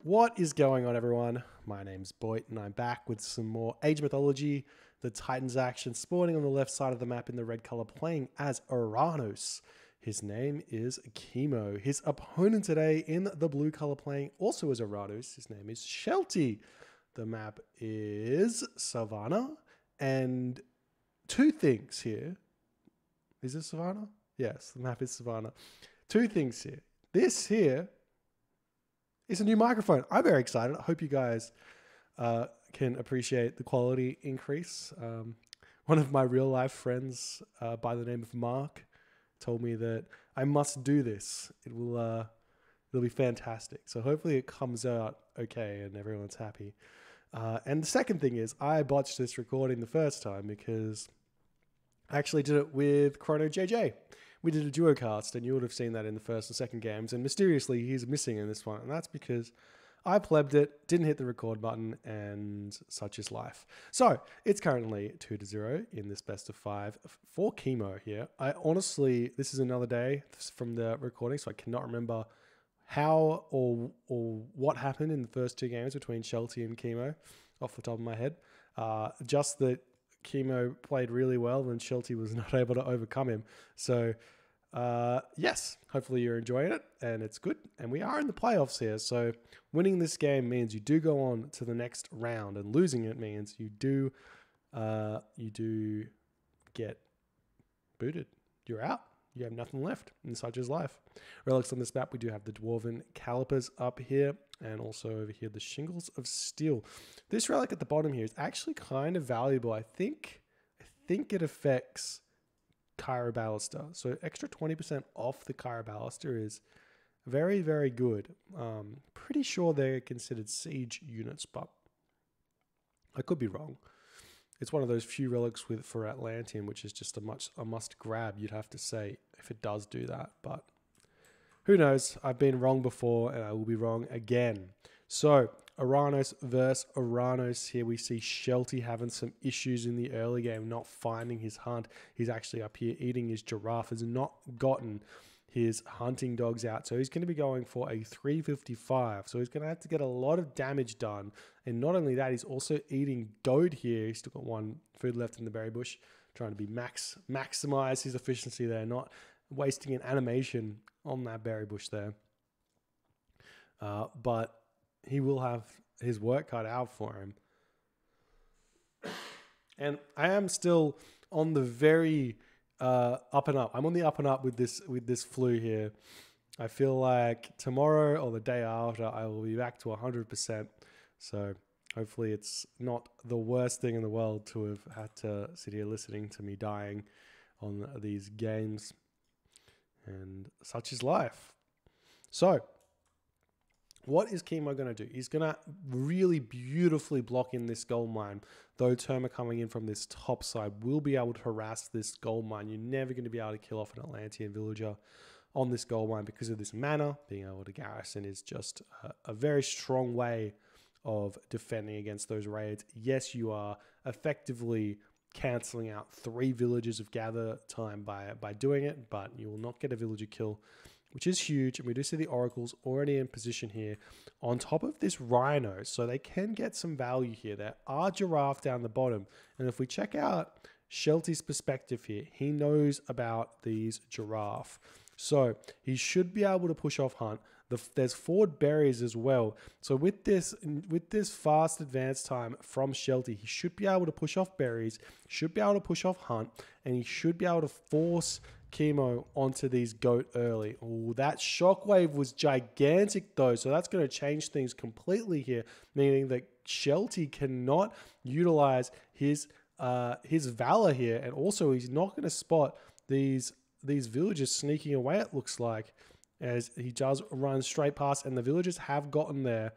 What is going on, everyone? My name's Boit, and I'm back with some more Age Mythology, the Titans action, spawning on the left side of the map in the red color, playing as Oranos. His name is Kimo. His opponent today in the blue color, playing also as Oranos. His name is Shelty. The map is Savannah, and two things here. Is it Savannah? Yes, the map is Savannah. Two things here. This here is a new microphone. I'm very excited. I hope you guys can appreciate the quality increase. One of my real life friends by the name of Mark told me that I must do this. It'll be fantastic. So hopefully it comes out okay and everyone's happy. And the second thing is I botched this recording the first time because I actually did it with ChronoJJ. We did a duo cast, and you would have seen that in the first and second games, and mysteriously he's missing in this one, and that's because I plebbed it, didn't hit the record button, and such is life. So it's currently 2-0 in this best of 5 for Kimo here. I honestly, this is another day from the recording, so I cannot remember how or what happened in the first two games between Shelty and Kimo off the top of my head. Just that Kimo played really well and Shelty was not able to overcome him. So yes, hopefully you're enjoying it and it's good. And we are in the playoffs here. So winning this game means you do go on to the next round, and losing it means you do get booted. You're out. You have nothing left, and such is life. Relics on this map, we do have the Dwarven Calipers up here, and also over here the Shingles of Steel. This relic at the bottom here is actually kind of valuable. I think it affects Kyra Ballister. So extra 20% off the Kyra Ballister is very, very good. Pretty sure they're considered siege units, but I could be wrong. It's one of those few relics for Atlantean, which is just a must grab, you'd have to say, if it does do that. But who knows? I've been wrong before, and I will be wrong again. So Oranos versus Oranos here. We see Shelty having some issues in the early game, not finding his hunt. He's actually up here eating his giraffe, has not gotten his hunting dogs out. So he's going to be going for a 355. So he's going to have to get a lot of damage done. And not only that, he's also eating goat here. He's still got one food left in the berry bush, trying to be maximize his efficiency there, not wasting an animation on that berry bush there. But he will have his work cut out for him. And I am still on the very up and up. I'm on the up and up with this flu here. I feel like tomorrow or the day after I will be back to 100%. So hopefully it's not the worst thing in the world to have had to sit here listening to me dying on these games. And such is life. So what is Kimo going to do? He's going to really beautifully block in this gold mine. Though Terma coming in from this top side will be able to harass this gold mine. You're never going to be able to kill off an Atlantean villager on this gold mine because of this mana. Being able to garrison is just a very strong way of defending against those raids. Yes, you are effectively cancelling out 3 villages of gather time by doing it, but you will not get a villager kill, which is huge. And we do see the oracles already in position here on top of this rhino, so they can get some value here. There are giraffe down the bottom, and if we check out Shelty's perspective here, he knows about these giraffe, so he should be able to push off hunt. There's forward berries as well, so with this fast advance time from Shelty, he should be able to push off berries, should be able to push off hunt, and he should be able to force Kimo onto these goat early. Oh, that shockwave was gigantic though, so that's going to change things completely here, meaning that Shelty cannot utilize his valor here, and also he's not going to spot these villagers sneaking away, it looks like, as he does run straight past, and the villagers have gotten there.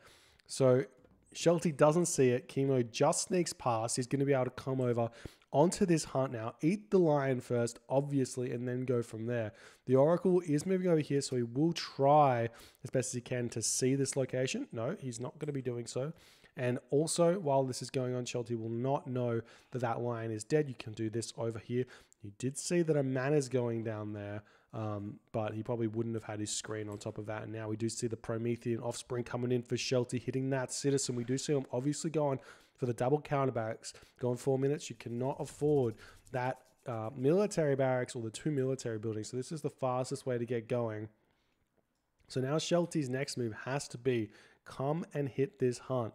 So Shelty doesn't see it. Kimo just sneaks past. He's going to be able to come over onto this hunt now, eat the lion first, obviously, and then go from there. The oracle is moving over here, so he will try as best as he can to see this location. No, he's not going to be doing so. And also, while this is going on, Shelty will not know that that lion is dead. You can do this over here. You did see that a mana's going down there, but he probably wouldn't have had his screen on top of that. And now we do see the Promethean offspring coming in for Shelty, hitting that Citizen. We do see him obviously going for the double counter barracks. Going 4 minutes, you cannot afford that military barracks or the 2 military buildings. So this is the fastest way to get going. So now Shelty's next move has to be come and hit this hunt.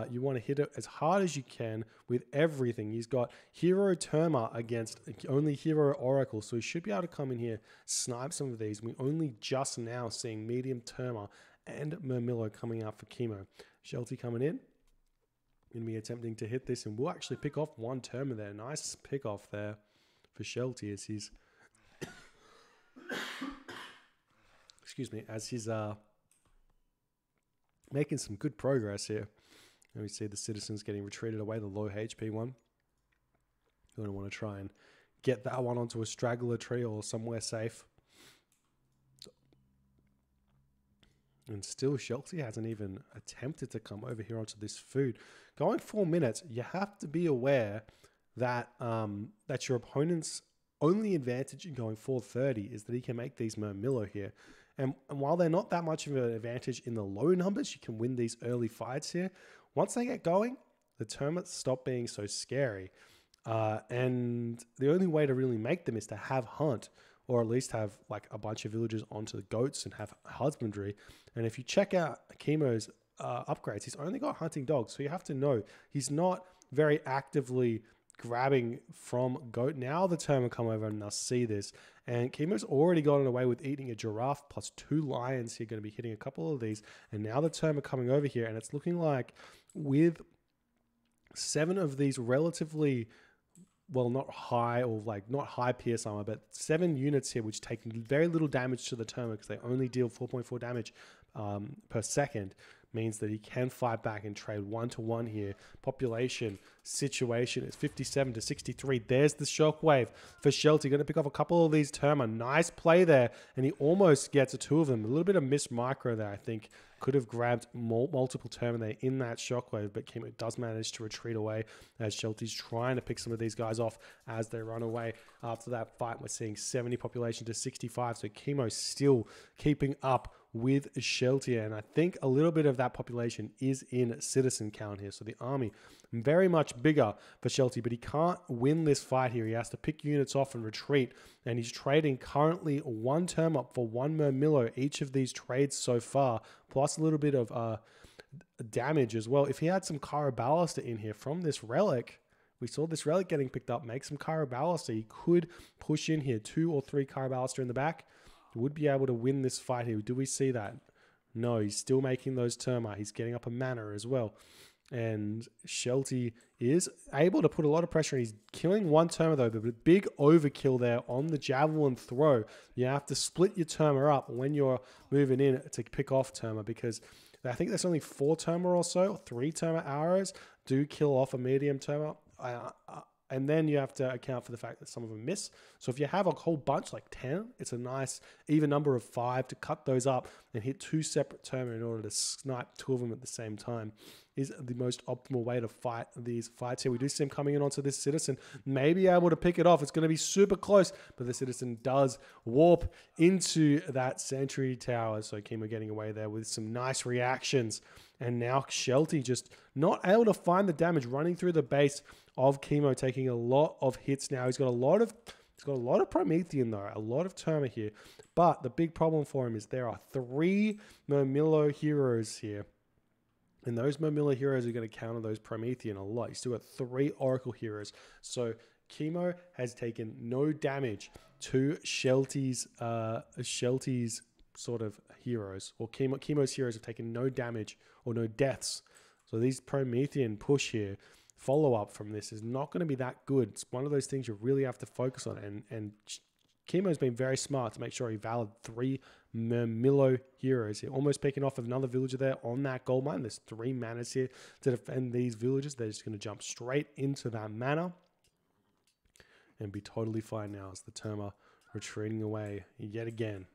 You want to hit it as hard as you can with everything. He's got Hero Terma against only Hero Oracle, so he should be able to come in here, snipe some of these. We're only just now seeing medium Terma and Murmillo coming out for Kimo. Shelty coming in. Going to be attempting to hit this, and we'll actually pick off 1 Terma there. Nice pick off there for Shelty as he's... excuse me, as he's making some good progress here. And we see the Citizens getting retreated away, the low HP one. You're going to want to try and get that one onto a straggler tree or somewhere safe. And still, Shelty hasn't even attempted to come over here onto this food. Going 4 minutes, you have to be aware that that your opponent's only advantage in going 4:30 is that he can make these Murmillo here. And while they're not that much of an advantage in the low numbers, you can win these early fights here. Once they get going, the termites stop being so scary. And the only way to really make them is to have hunt, or at least have like a bunch of villagers onto the goats and have husbandry. And if you check out Kimo's upgrades, he's only got hunting dogs. So you have to know he's not very actively grabbing from goat. Now the term will come over and they'll see this. And Kimo's already gotten away with eating a giraffe plus 2 lions here, going to be hitting a couple of these. And now the term are coming over here, and it's looking like with 7 of these relatively, well, not high or like not high pierce armor, but 7 units here, which take very little damage to the term because they only deal 4.4 damage per second, means that he can fight back and trade 1-to-1 here. Population situation is 57 to 63. There's the shockwave for Shelty. Going to pick off a couple of these Terma. Nice play there, and he almost gets 2 of them. A little bit of missed micro there, I think. Could have grabbed multiple Terma there in that shockwave, but Kimo does manage to retreat away as Shelty's trying to pick some of these guys off as they run away. After that fight, we're seeing 70 population to 65, so Kimo still keeping up with Shelty, and I think a little bit of that population is in citizen count here. So the army very much bigger for Shelty, but he can't win this fight here. He has to pick units off and retreat, and he's trading currently 1 term up for 1 Murmillo each of these trades so far, plus a little bit of damage as well. If he had some Kyro Ballaster in here from this relic, we saw this relic getting picked up, make some Kyro Ballaster. He could push in here 2 or 3 Kyro Ballaster in the back. Would be able to win this fight here. Do we see that? No, he's still making those Terma. He's getting up a mana as well. And Shelty is able to put a lot of pressure. He's killing 1 Terma though, but a big overkill there on the javelin throw. You have to split your Terma up when you're moving in to pick off Terma, because I think there's only 4 Terma or so, or 3 Terma arrows do kill off a medium Terma. And then you have to account for the fact that some of them miss. So if you have a whole bunch, like 10, it's a nice even number of 5 to cut those up and hit 2 separate Terma in order to snipe 2 of them at the same time is the most optimal way to fight these fights here. We do see him coming in onto this Citizen, may be able to pick it off. It's going to be super close, but the Citizen does warp into that Sentry Tower. So Kimo getting away there with some nice reactions. And now Shelty just not able to find the damage, running through the base of Kimo, taking a lot of hits now. He's got a lot of Promethean though, a lot of Terma here. But the big problem for him is there are 3 Murmillo heroes here. And those Murmillo heroes are going to counter those Promethean a lot. He's still got 3 Oracle heroes. So Kimo has taken no damage to Shelty's sort of heroes, or Kimo's heroes have taken no damage or no deaths. So these Promethean push here, follow up from this is not going to be that good. It's one of those things you really have to focus on, and Kimo's been very smart to make sure he valid 3 Murmillo heroes here. Almost picking off another villager there on that gold mine. There's 3 manas here to defend these villagers. They're just going to jump straight into that mana and be totally fine now as the Terma retreating away yet again.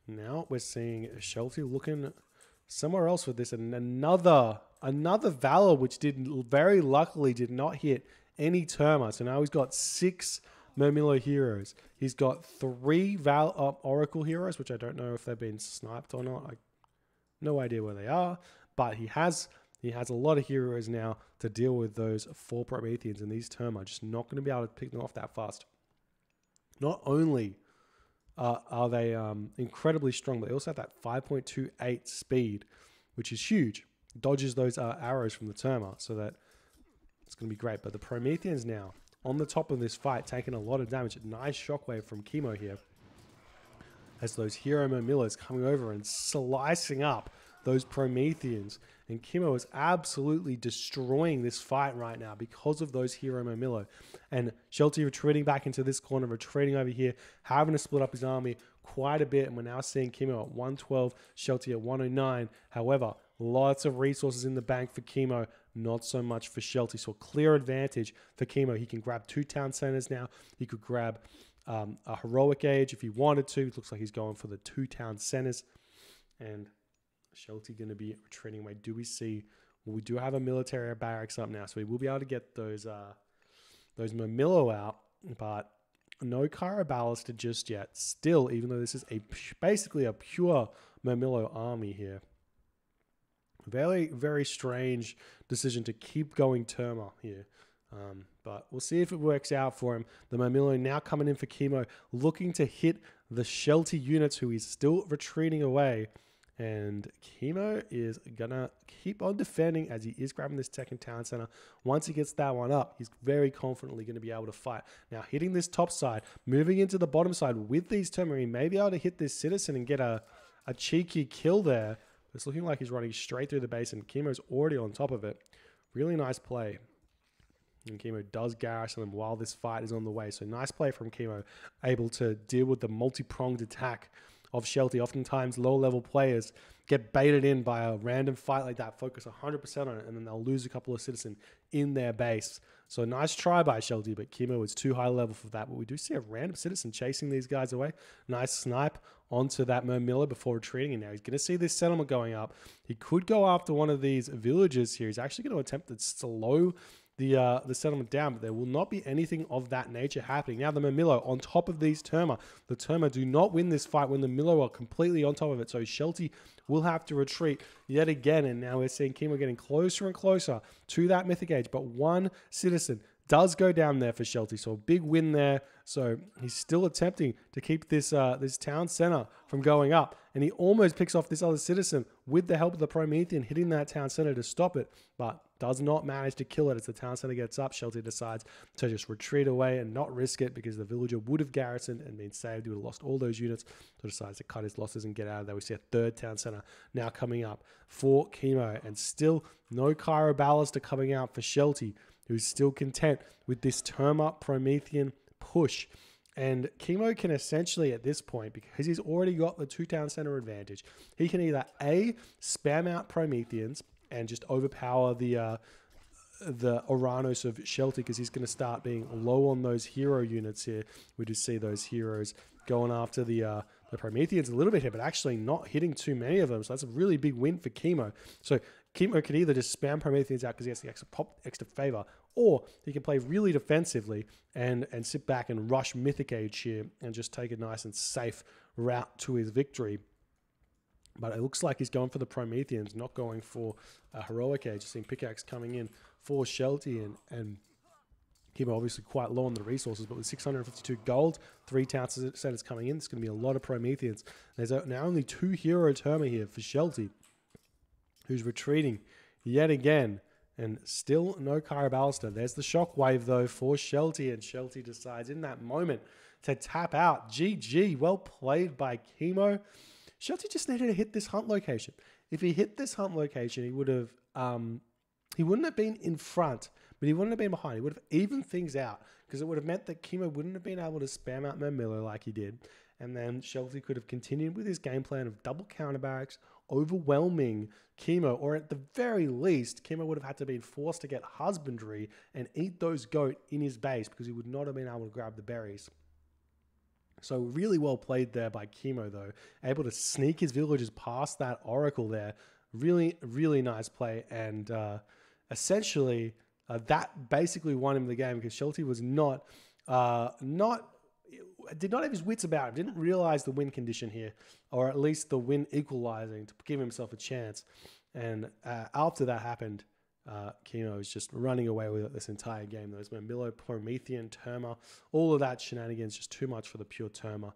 Now we're seeing Shelty looking somewhere else with this, and another another Valor, which very luckily did not hit any Terma. So now he's got 6 Murmillo heroes. He's got 3 Oracle heroes, which I don't know if they've been sniped or not. No idea where they are, but he has a lot of heroes now to deal with those 4 Prometheans, and these Terma are just not going to be able to pick them off that fast. Not only are they incredibly strong, but they also have that 5.28 speed, which is huge. Dodges those arrows from the Terma, so that it's going to be great. But the Prometheans now on the top of this fight, taking a lot of damage. A nice shockwave from Kimo here, as those hero Murmillos coming over and slicing up those Prometheans. And Kimo is absolutely destroying this fight right now because of those hero Murmillo. And Shelty retreating back into this corner, retreating over here, having to split up his army quite a bit. And we're now seeing Kimo at 112, Shelty at 109. However, lots of resources in the bank for Kimo, not so much for Shelty. So a clear advantage for Kimo. He can grab 2 town centers now. He could grab a heroic age if he wanted to. It looks like he's going for the 2 town centers. And Shelty going to be retreating away. Do we see? Well, we do have a military barracks up now, so we will be able to get those Murmillo out, but no Cairo Ballista just yet. Still, even though this is basically a pure Murmillo army here. Very, very strange decision to keep going Terma here. But we'll see if it works out for him. The Murmillo now coming in for Kimo, looking to hit the Shelty units, who he's still retreating away. And Kimo is going to keep on defending as he is grabbing this second town center. Once he gets that one up, he's very confidently going to be able to fight. Now, hitting this top side, moving into the bottom side with these Terma, he may be able to hit this citizen and get a cheeky kill there. It's looking like he's running straight through the base, and Kimo's already on top of it. Really nice play. And Kimo does garrison them while this fight is on the way. So nice play from Kimo, able to deal with the multi-pronged attack of Shelty. Oftentimes, low-level players get baited in by a random fight like that, focus 100% on it, and then they'll lose a couple of citizens in their base. So nice try by Shelty, but Kimo is too high level for that. But we do see a random citizen chasing these guys away. Nice snipe onto that Murmillo before retreating, and now he's going to see this settlement going up. He could go after one of these villages here. He's actually going to attempt to slow the settlement down, but there will not be anything of that nature happening. Now the Murmillo on top of these Terma. The Terma do not win this fight when the Murmillo are completely on top of it. So Shelty will have to retreat yet again. And now we're seeing Kimo getting closer and closer to that mythic age. But one citizen does go down there for Shelty. So a big win there. So he's still attempting to keep this this town center from going up. And he almost picks off this other citizen with the help of the Promethean, hitting that town center to stop it. But does not manage to kill it. As the town center gets up, Shelty decides to just retreat away and not risk it, because the villager would have garrisoned and been saved. He would have lost all those units. So decides to cut his losses and get out of there. We see a third town center now coming up for Kimo, and still no Cairo Ballista coming out for Shelty, who's still content with this Terma Promethean push. And Kimo can essentially, at this point, because he's already got the 2 town center advantage, he can either A, spam out Prometheans and just overpower the Oranos of Shelty, because he's going to start being low on those hero units here. We just see those heroes going after the Prometheans a little bit here, but actually not hitting too many of them. So that's a really big win for Kimo. So Kimo can either just spam Prometheans out because he has the extra favor, or he can play really defensively and sit back and rush Mythic Age here and just take a nice and safe route to his victory. But it looks like he's going for the Prometheans, not going for a Heroic Age. Seeing Pickaxe coming in for Shelty, and Kimo obviously quite low on the resources, but with 652 gold, 3 town centers coming in, it's going to be a lot of Prometheans. There's now only 2 hero Terma here for Shelty, who's retreating yet again, and still no Cairo Ballista. There's the shockwave though for Shelty, and Shelty decides in that moment to tap out. GG, well played by Kimo. Shelty just needed to hit this hunt location. If he hit this hunt location, he would have, he wouldn't have been in front, but he wouldn't have been behind. He would have evened things out, because it would have meant that Kimo wouldn't have been able to spam out Murmillo like he did. And then Shelty could have continued with his game plan of double counter barracks, overwhelming Kimo, or at the very least, Kimo would have had to be forced to get husbandry and eat those goat in his base, because he would not have been able to grab the berries. So really well played there by Kimo though, able to sneak his villagers past that oracle there Really, really nice play. And essentially, that basically won him the game because Shelty was did not have his wits about him, didn't realize the win condition here, or at least the win equalizing to give himself a chance. And after that happened, Kimo is just running away with it this entire game. Those Milo, Promethean, Terma, all of that shenanigans, just too much for the pure Terma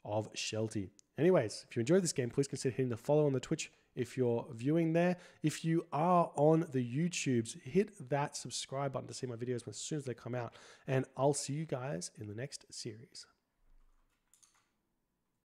of Shelty. Anyways, if you enjoyed this game, please consider hitting the follow on the Twitch if you're viewing there. If you are on the YouTubes, hit that subscribe button to see my videos as soon as they come out. And I'll see you guys in the next series.